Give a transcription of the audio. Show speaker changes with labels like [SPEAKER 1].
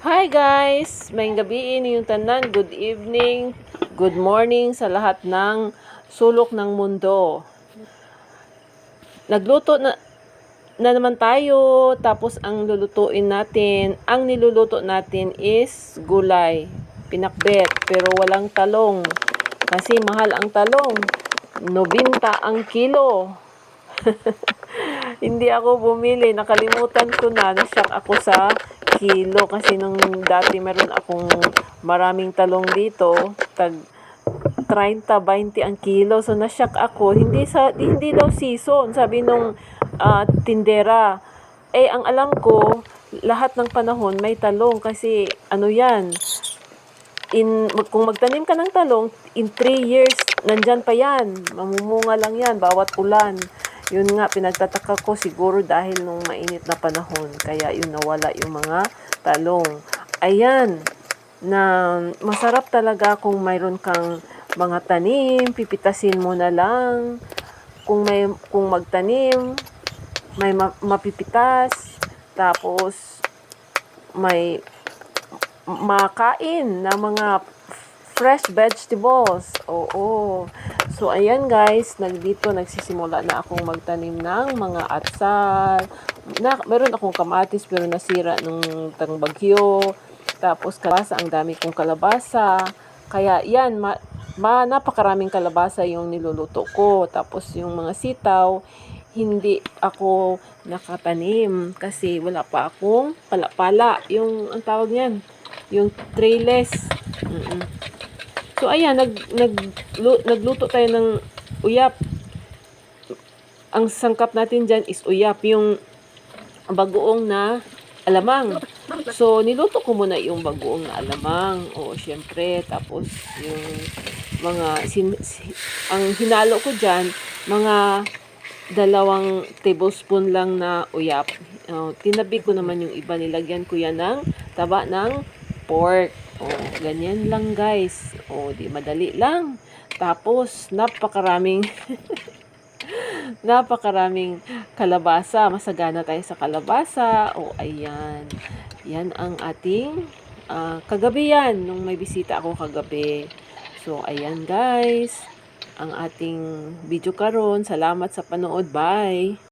[SPEAKER 1] Hi guys! May gabi yung tanan. Good evening, good morning sa lahat ng sulok ng mundo. Nagluto na naman tayo. Tapos ang niluluto natin is gulay. Pinakbet, pero walang talong. Kasi mahal ang talong. 90 ang kilo. Hindi ako bumili. Nakalimutan ko na. Nashock ako sa kilo. Kasi nung dati meron akong maraming talong dito. Tag 30, 20 ang kilo. So nashock ako. Hindi daw season. Sabi nung tindera. Ang alam ko, lahat ng panahon may talong. Kasi ano yan, kung magtanim ka ng talong, in 3 years, nandyan pa yan. Mamumunga lang yan, bawat ulan. Yun nga, pinagtataka ko siguro dahil nung mainit na panahon. Kaya yun nawala yung mga talong. Ayan, na masarap talaga kung mayroon kang mga tanim, pipitasin mo na lang. Kung magtanim, may mapipitas, tapos may makain na mga fresh vegetables. Oo. So, ayan guys, nagsisimula na akong magtanim ng mga atsal. Meron akong kamatis pero nasira nung bagyo. Tapos kalabasa, ang dami kong kalabasa. Kaya yan, napakaraming kalabasa yung niluluto ko. Tapos yung mga sitaw, hindi ako nakatanim kasi wala pa akong pala-pala. Ang tawag niyan, yung trayless. So ayan, nagluto tayo ng uyap. Ang sangkap natin dyan is uyap, yung bagoong na alamang. So niluto ko muna yung bagoong na alamang. O syempre, tapos yung mga ang hinalo ko dyan, mga 2 tablespoon lang na uyap. Tinabi ko naman yung iba, nilagyan ko yan ng taba ng pork. Ganyan lang guys. Di madali lang. Tapos, napakaraming kalabasa. Masagana tayo sa kalabasa. Ayan. Yan ang ating kagabi yan. Nung may bisita ako kagabi. So, ayan guys. Ang ating video karon. Salamat sa panood. Bye!